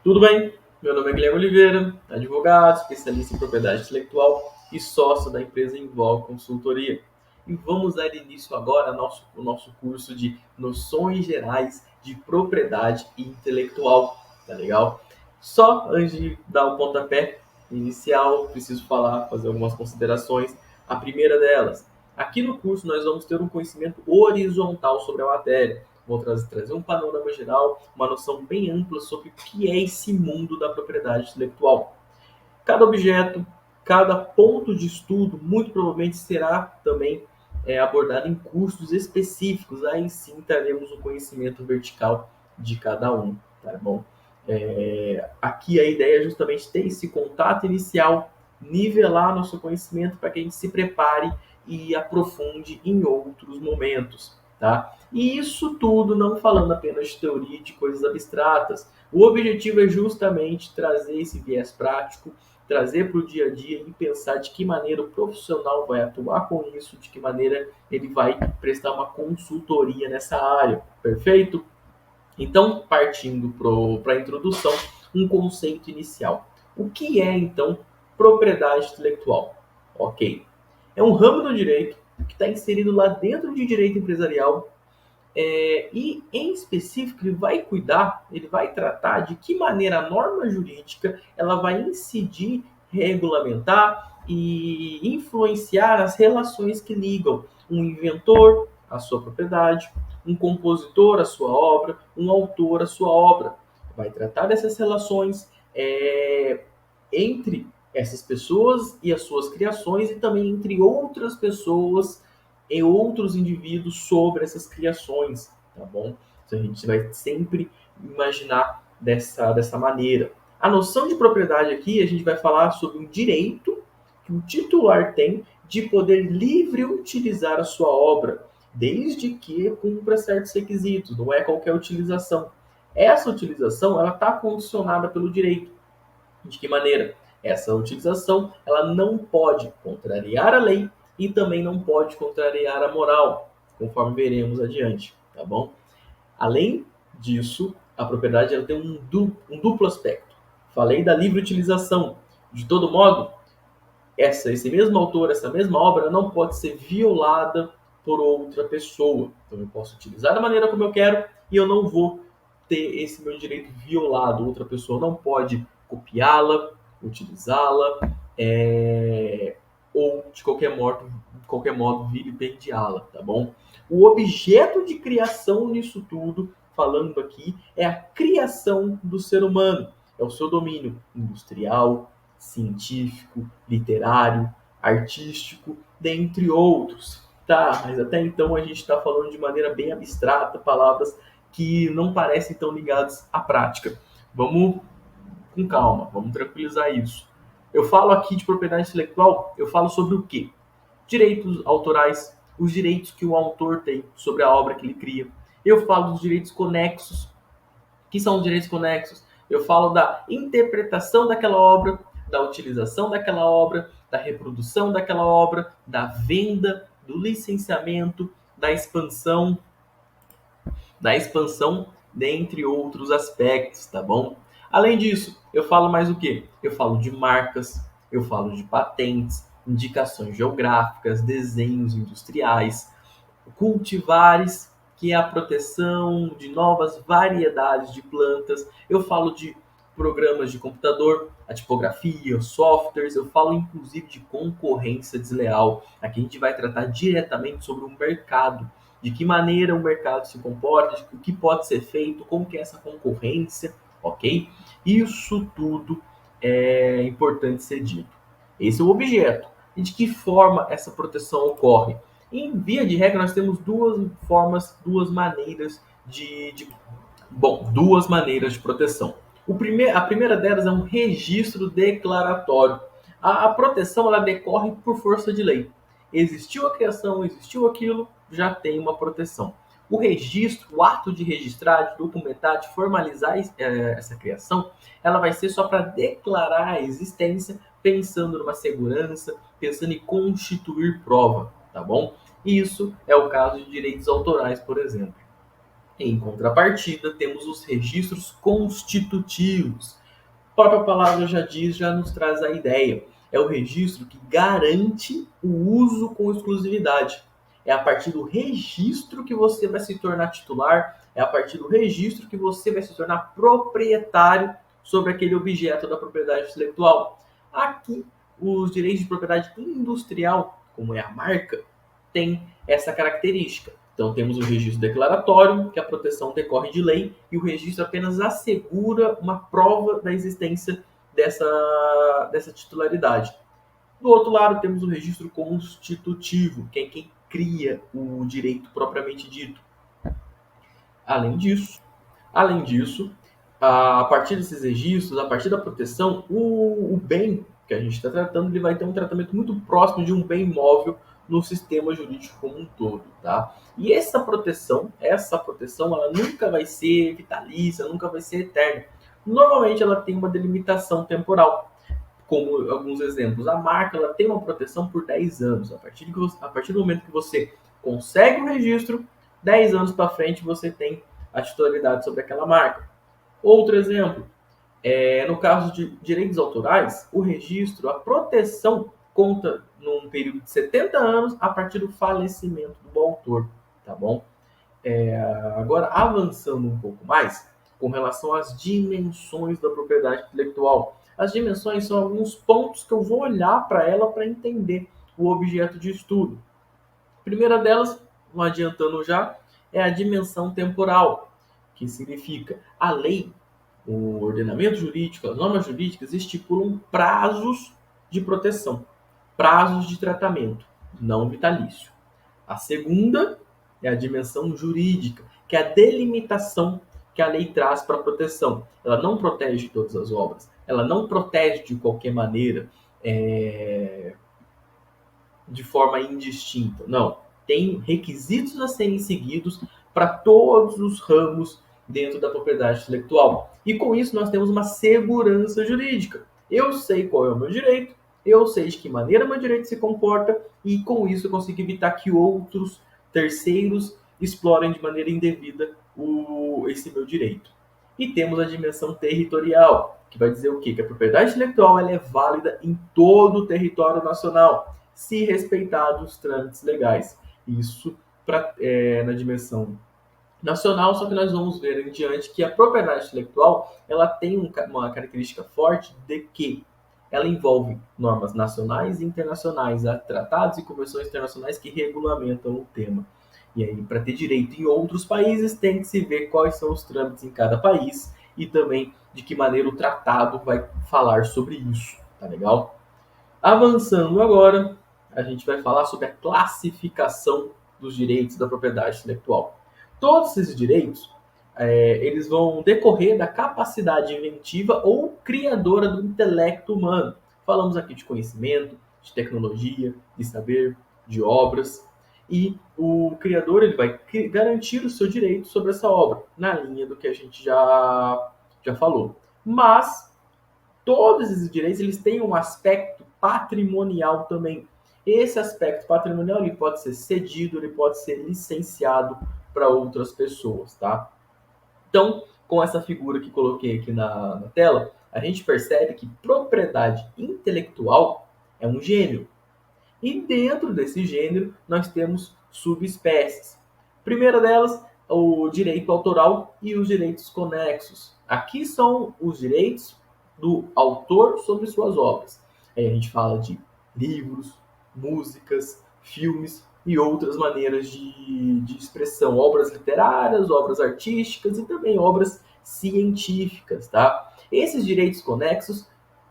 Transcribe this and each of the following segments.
Tudo bem? Meu nome é Guilherme Oliveira, advogado, especialista em propriedade intelectual e sócio da empresa Invol Consultoria. E vamos dar início agora ao nosso curso de Noções Gerais de Propriedade Intelectual, tá legal? Só antes de dar o pontapé inicial, preciso fazer algumas considerações. A primeira delas, aqui no curso nós vamos ter um conhecimento horizontal sobre a matéria. Vou trazer um panorama geral, uma noção bem ampla sobre o que é esse mundo da propriedade intelectual. Cada objeto, cada ponto de estudo, muito provavelmente será também abordado em cursos específicos. Aí sim teremos um conhecimento vertical de cada um, tá bom? Aqui a ideia é justamente ter esse contato inicial, nivelar nosso conhecimento para que a gente se prepare e aprofunde em outros momentos, tá? E isso tudo não falando apenas de teoria e de coisas abstratas. O objetivo é justamente trazer esse viés prático, trazer para o dia a dia e pensar de que maneira o profissional vai atuar com isso, de que maneira ele vai prestar uma consultoria nessa área, perfeito? Então, partindo para a introdução, um conceito inicial. O que é, então, propriedade intelectual? Ok. É um ramo do direito que está inserido lá dentro de direito empresarial e, em específico, ele vai tratar de que maneira a norma jurídica ela vai incidir, regulamentar e influenciar as relações que ligam um inventor à sua propriedade, um compositor à sua obra, um autor à sua obra. Vai tratar dessas relações entre essas pessoas e as suas criações e também entre outras pessoas e outros indivíduos sobre essas criações, tá bom? Então a gente vai sempre imaginar dessa maneira. A noção de propriedade aqui, a gente vai falar sobre um direito que o titular tem de poder livre utilizar a sua obra, desde que cumpra certos requisitos, não é qualquer utilização. Essa utilização ela está condicionada pelo direito. De que maneira? Essa utilização ela não pode contrariar a lei e também não pode contrariar a moral, conforme veremos adiante, tá bom? Além disso, a propriedade ela tem um duplo aspecto. Falei da livre utilização. De todo modo, esse mesmo autor, essa mesma obra não pode ser violada por outra pessoa. Então eu posso utilizar da maneira como eu quero e eu não vou ter esse meu direito violado. Outra pessoa não pode copiá-la, utilizá-la, ou de qualquer modo vilipendiá-la, tá bom? O objeto de criação nisso tudo, falando aqui, é a criação do ser humano. É o seu domínio industrial, científico, literário, artístico, dentre outros. Tá, mas até então a gente está falando de maneira bem abstrata, palavras que não parecem tão ligadas à prática. Vamos com calma, vamos tranquilizar isso. Eu falo aqui de propriedade intelectual, eu falo sobre o quê? Direitos autorais, os direitos que o autor tem sobre a obra que ele cria. Eu falo dos direitos conexos. O que são os direitos conexos? Eu falo da interpretação daquela obra, da utilização daquela obra, da reprodução daquela obra, da venda, do licenciamento, da expansão, dentre outros aspectos, tá bom? Além disso, eu falo mais o quê? Eu falo de marcas, eu falo de patentes, indicações geográficas, desenhos industriais, cultivares, que é a proteção de novas variedades de plantas. Eu falo de programas de computador, a tipografia, softwares, eu falo inclusive de concorrência desleal. Aqui a gente vai tratar diretamente sobre o mercado, de que maneira o mercado se comporta, o que pode ser feito, como que é essa concorrência, ok? Isso tudo é importante ser dito. Esse é o objeto. E de que forma essa proteção ocorre? Em via de regra, nós temos duas maneiras de proteção. A primeira delas é um registro declaratório. A proteção ela decorre por força de lei. Existiu a criação, existiu aquilo, já tem uma proteção. O registro, o ato de registrar, de documentar, de formalizar essa criação, ela vai ser só para declarar a existência, pensando numa segurança, pensando em constituir prova, tá bom? Isso é o caso de direitos autorais, por exemplo. Em contrapartida, temos os registros constitutivos. A própria palavra já diz, já nos traz a ideia. É o registro que garante o uso com exclusividade. É a partir do registro que você vai se tornar titular, é a partir do registro que você vai se tornar proprietário sobre aquele objeto da propriedade intelectual. Aqui, os direitos de propriedade industrial, como é a marca, tem essa característica. Então, temos o registro declaratório, que a proteção decorre de lei, e o registro apenas assegura uma prova da existência dessa titularidade. Do outro lado, temos o registro constitutivo, que é quem cria o direito propriamente dito. Além disso, a partir desses registros, a partir da proteção, o bem que a gente está tratando, ele vai ter um tratamento muito próximo de um bem móvel no sistema jurídico como um todo, tá? E essa proteção, ela nunca vai ser vitalícia, nunca vai ser eterna. Normalmente ela tem uma delimitação temporal, como alguns exemplos. A marca, ela tem uma proteção por 10 anos. A partir do momento que você consegue o registro, 10 anos para frente você tem a titularidade sobre aquela marca. Outro exemplo, no caso de direitos autorais, o registro, a proteção conta num período de 70 anos a partir do falecimento do autor, tá bom? Agora, avançando um pouco mais, com relação às dimensões da propriedade intelectual. As dimensões são alguns pontos que eu vou olhar para ela para entender o objeto de estudo. A primeira delas, não adiantando já, é a dimensão temporal, que significa a lei, o ordenamento jurídico, as normas jurídicas estipulam prazos de proteção, prazos de tratamento, não vitalício. A segunda é a dimensão jurídica, que é a delimitação que a lei traz para a proteção. Ela não protege todas as obras, ela não protege de qualquer maneira, de forma indistinta. Não, tem requisitos a serem seguidos para todos os ramos dentro da propriedade intelectual. E com isso nós temos uma segurança jurídica. Eu sei qual é o meu direito, eu sei de que maneira meu direito se comporta e com isso eu consigo evitar que outros terceiros explorem de maneira indevida esse meu direito. E temos a dimensão territorial, que vai dizer o quê? Que a propriedade intelectual ela é válida em todo o território nacional, se respeitados os trâmites legais. Isso na dimensão nacional, só que nós vamos ver em diante que a propriedade intelectual ela tem uma característica forte de que ela envolve normas nacionais e internacionais, tratados e convenções internacionais que regulamentam o tema. E aí, para ter direito em outros países, tem que se ver quais são os trâmites em cada país e também de que maneira o tratado vai falar sobre isso, tá legal? Avançando agora, a gente vai falar sobre a classificação dos direitos da propriedade intelectual. Todos esses direitos, eles vão decorrer da capacidade inventiva ou criadora do intelecto humano. Falamos aqui de conhecimento, de tecnologia, de saber, de obras. E o criador ele vai garantir o seu direito sobre essa obra, na linha do que a gente já falou. Mas todos esses direitos eles têm um aspecto patrimonial também. Esse aspecto patrimonial ele pode ser cedido, ele pode ser licenciado para outras pessoas, tá? Então, com essa figura que coloquei aqui na tela, a gente percebe que propriedade intelectual é um gênero. E dentro desse gênero, nós temos subespécies. A primeira delas, o direito autoral e os direitos conexos. Aqui são os direitos do autor sobre suas obras. Aí a gente fala de livros, músicas, filmes e outras maneiras de expressão. Obras literárias, obras artísticas e também obras científicas, tá? Esses direitos conexos,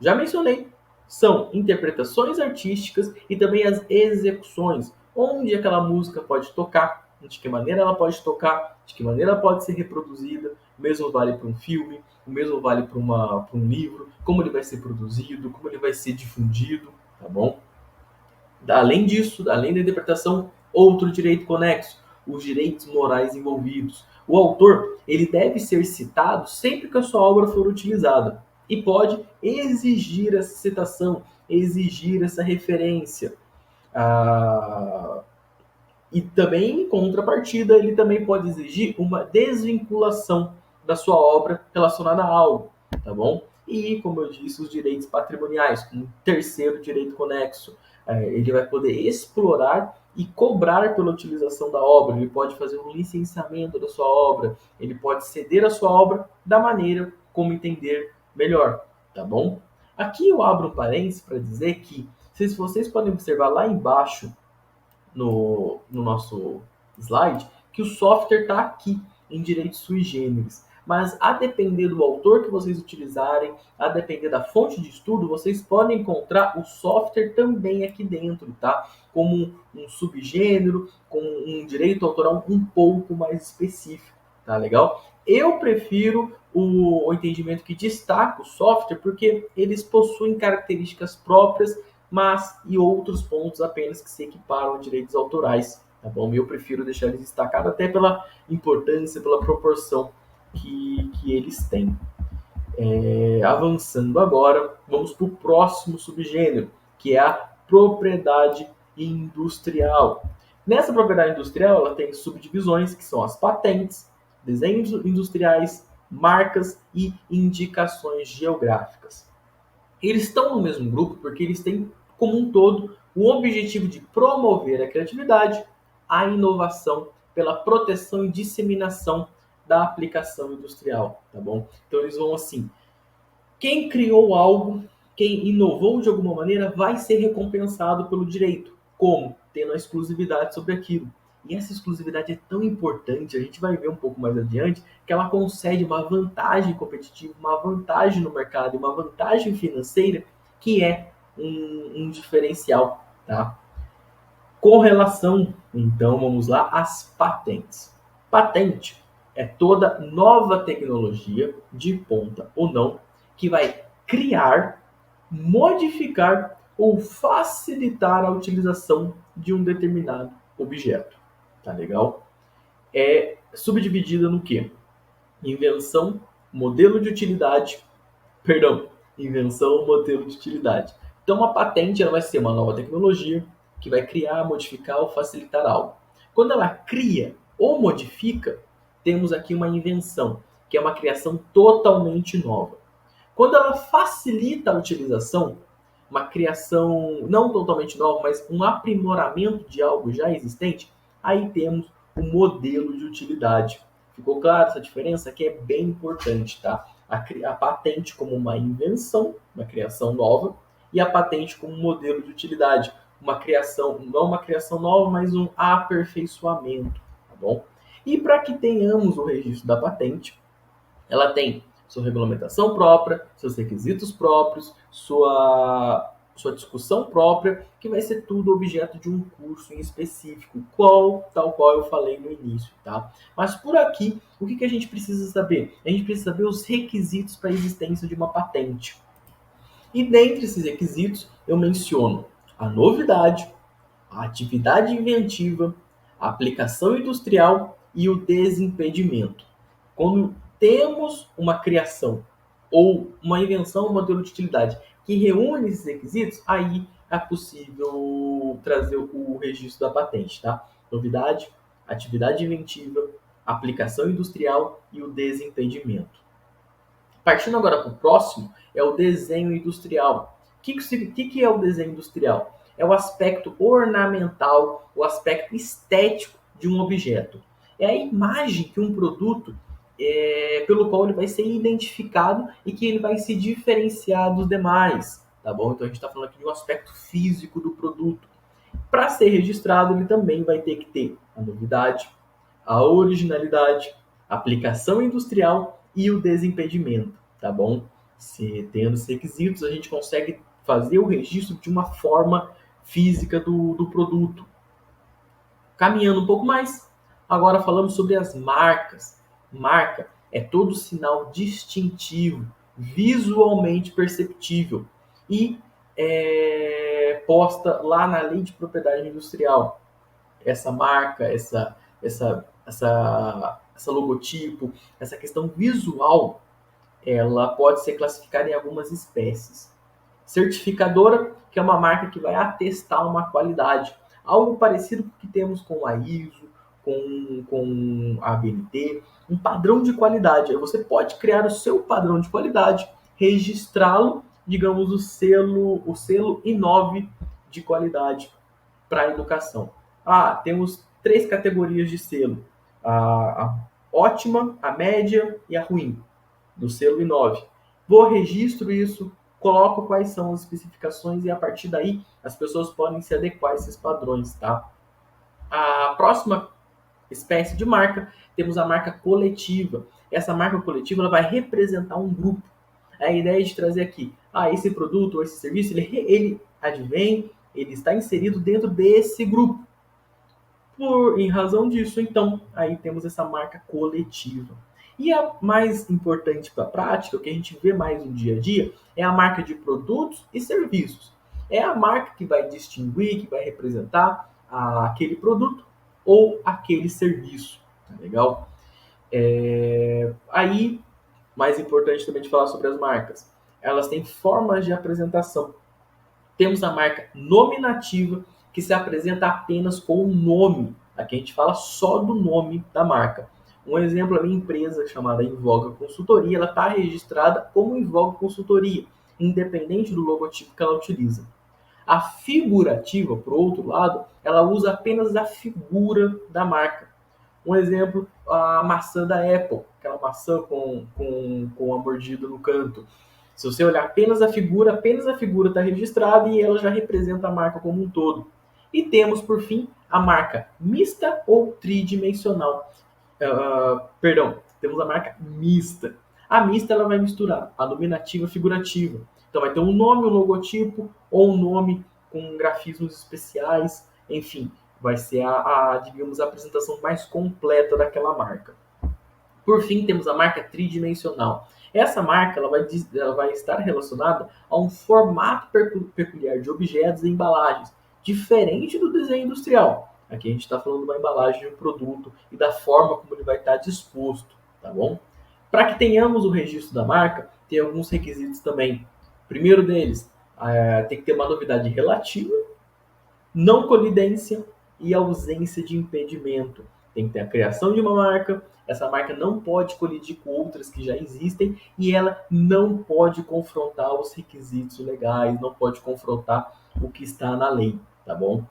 já mencionei, são interpretações artísticas e também as execuções, onde aquela música pode tocar, de que maneira ela pode tocar, de que maneira ela pode ser reproduzida. O mesmo vale para um filme, o mesmo vale para um livro, como ele vai ser produzido, como ele vai ser difundido, tá bom? Além disso, além da interpretação, outro direito conexo, os direitos morais envolvidos. O autor ele deve ser citado sempre que a sua obra for utilizada e pode exigir essa citação, exigir essa referência. E também, em contrapartida, ele também pode exigir uma desvinculação da sua obra relacionada a algo, tá bom? E, como eu disse, os direitos patrimoniais, como terceiro direito conexo. Ele vai poder explorar e cobrar pela utilização da obra, ele pode fazer um licenciamento da sua obra, ele pode ceder a sua obra da maneira como entender melhor, tá bom? Aqui eu abro um parênteses para dizer que, se vocês podem observar lá embaixo no nosso slide, que o software está aqui em direito sui generis. Mas a depender do autor que vocês utilizarem, a depender da fonte de estudo, vocês podem encontrar o software também aqui dentro, tá? Como um subgênero, como um direito autoral um pouco mais específico, tá legal? Eu prefiro o entendimento que destaca o software porque eles possuem características próprias, mas e outros pontos apenas que se equiparam a direitos autorais, tá bom? E eu prefiro deixar eles destacados até pela importância, pela proporção que eles têm. Avançando agora, vamos para o próximo subgênero, que é a propriedade industrial. Nessa propriedade industrial, ela tem subdivisões, que são as patentes, desenhos industriais, marcas e indicações geográficas. Eles estão no mesmo grupo porque eles têm, como um todo, o objetivo de promover a criatividade, a inovação, pela proteção e disseminação da aplicação industrial, tá bom? Então eles vão assim, quem criou algo, quem inovou de alguma maneira, vai ser recompensado pelo direito. Como? Tendo a exclusividade sobre aquilo. E essa exclusividade é tão importante, a gente vai ver um pouco mais adiante, que ela concede uma vantagem competitiva, uma vantagem no mercado, uma vantagem financeira, que é um diferencial. Tá? Com relação, então, vamos lá, às patentes. Patente é toda nova tecnologia, de ponta ou não, que vai criar, modificar ou facilitar a utilização de um determinado objeto. Tá legal? É subdividida no quê? Invenção, modelo de utilidade, perdão, invenção ou modelo de utilidade. Então, uma patente ela vai ser uma nova tecnologia que vai criar, modificar ou facilitar algo. Quando ela cria ou modifica, temos aqui uma invenção, que é uma criação totalmente nova. Quando ela facilita a utilização, uma criação não totalmente nova, mas um aprimoramento de algo já existente, aí temos o modelo de utilidade. Ficou claro essa diferença? Que é bem importante, tá? A patente como uma invenção, uma criação nova, e a patente como um modelo de utilidade, uma criação, não uma criação nova, mas um aperfeiçoamento, tá bom? E para que tenhamos o registro da patente, ela tem sua regulamentação própria, seus requisitos próprios, sua discussão própria, que vai ser tudo objeto de um curso em específico, tal qual eu falei no início, tá? Mas por aqui, o que a gente precisa saber? A gente precisa saber os requisitos para a existência de uma patente. E dentre esses requisitos, eu menciono a novidade, a atividade inventiva, a aplicação industrial e o desimpedimento. Quando temos uma criação ou uma invenção, um modelo de utilidade que reúne esses requisitos, aí é possível trazer o registro da patente, tá? Novidade, atividade inventiva, aplicação industrial e o desimpedimento. Partindo agora para o próximo, é o desenho industrial. O que é o desenho industrial? É o aspecto ornamental, o aspecto estético de um objeto. É a imagem que um produto, pelo qual ele vai ser identificado e que ele vai se diferenciar dos demais. Tá bom? Então a gente está falando aqui de um aspecto físico do produto. Para ser registrado, ele também vai ter que ter a novidade, a originalidade, a aplicação industrial e o desimpedimento, tá bom? Se tendo os requisitos, a gente consegue fazer o registro de uma forma física do produto. Caminhando um pouco mais, agora falamos sobre as marcas. Marca é todo sinal distintivo, visualmente perceptível e posta lá na Lei de Propriedade Industrial. Essa marca, essa logotipo, essa questão visual, ela pode ser classificada em algumas espécies. Certificadora, que é uma marca que vai atestar uma qualidade. algo parecido com o que temos com a ISO, com a ABNT, um padrão de qualidade. Aí você pode criar o seu padrão de qualidade, registrá-lo, digamos, o selo I9 de qualidade para a educação. Temos 3 categorias de selo: a ótima, a média e a ruim, do selo I9. Registro isso, coloco quais são as especificações e a partir daí as pessoas podem se adequar a esses padrões, tá? A próxima espécie de marca, temos a marca coletiva. Essa marca coletiva ela vai representar um grupo. A ideia de trazer aqui, esse produto ou esse serviço, ele advém, ele está inserido dentro desse grupo. Em razão disso, então, aí temos essa marca coletiva. E a mais importante para a prática, o que a gente vê mais no dia a dia, é a marca de produtos e serviços. É a marca que vai distinguir, que vai representar aquele produto ou aquele serviço. Tá legal? Aí, mais importante também de falar sobre as marcas. Elas têm formas de apresentação. Temos a marca nominativa, que se apresenta apenas com o nome. Aqui a gente fala só do nome da marca. Um exemplo, a minha empresa chamada Invoga Consultoria, ela está registrada como Invoga Consultoria, independente do logotipo que ela utiliza. A figurativa, por outro lado, ela usa apenas a figura da marca. Um exemplo, a maçã da Apple, aquela maçã com a mordida no canto. Se você olhar apenas a figura está registrada e ela já representa a marca como um todo. E temos, por fim, a marca mista ou tridimensional. Temos a marca mista. A mista ela vai misturar a nominativa e a figurativa. Então vai ter um nome, um logotipo, ou um nome com grafismos especiais, enfim, vai ser digamos, a apresentação mais completa daquela marca. Por fim, temos a marca tridimensional. Essa marca ela vai estar relacionada a um formato peculiar de objetos e embalagens, diferente do desenho industrial. Aqui a gente está falando de uma embalagem de um produto e da forma como ele vai estar disposto, tá bom? Para que tenhamos o registro da marca, tem alguns requisitos também. O primeiro deles, tem que ter uma novidade relativa, não colidência e ausência de impedimento. Tem que ter a criação de uma marca, essa marca não pode colidir com outras que já existem e ela não pode confrontar os requisitos legais, não pode confrontar o que está na lei, tá bom?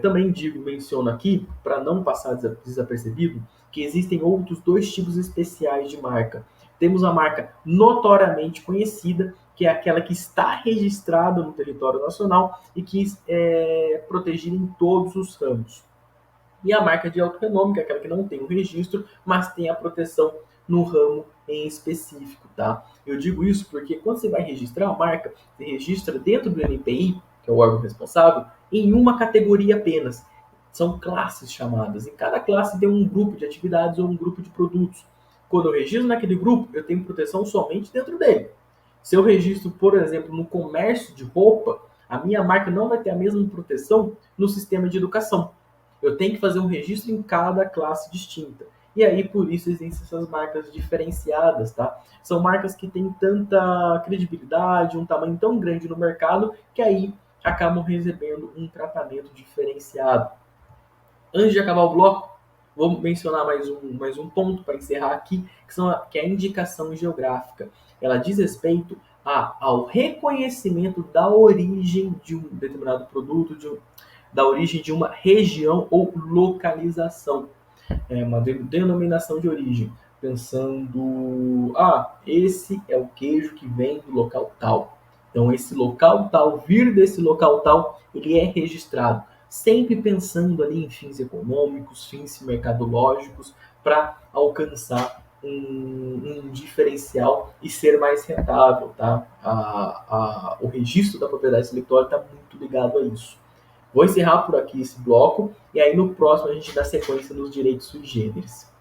Também menciono aqui, para não passar desapercebido, que existem outros 2 tipos especiais de marca. Temos a marca notoriamente conhecida, que é aquela que está registrada no território nacional e que é protegida em todos os ramos. E a marca de alto renome, que é aquela que não tem o registro, mas tem a proteção no ramo em específico, tá? Eu digo isso porque quando você vai registrar a marca, você registra dentro do NPI, que é o órgão responsável, em uma categoria apenas. São classes chamadas. E cada classe tem um grupo de atividades ou um grupo de produtos. Quando eu registro naquele grupo, eu tenho proteção somente dentro dele. Se eu registro, por exemplo, no comércio de roupa, a minha marca não vai ter a mesma proteção no sistema de educação. Eu tenho que fazer um registro em cada classe distinta. E aí, por isso, existem essas marcas diferenciadas, tá? São marcas que têm tanta credibilidade, um tamanho tão grande no mercado, que aí acabam recebendo um tratamento diferenciado. Antes de acabar o bloco, vou mencionar mais um ponto para encerrar aqui, que é a indicação geográfica. Ela diz respeito ao reconhecimento da origem de um determinado produto, da origem de uma região ou localização. É uma denominação de origem. Pensando, esse é o queijo que vem do local tal. Então, esse local tal, vir desse local tal, ele é registrado. Sempre pensando ali em fins econômicos, fins mercadológicos, para alcançar um diferencial e ser mais rentável, tá? O registro da propriedade intelectual está muito ligado a isso. Vou encerrar por aqui esse bloco e aí no próximo a gente dá sequência nos direitos sui generis.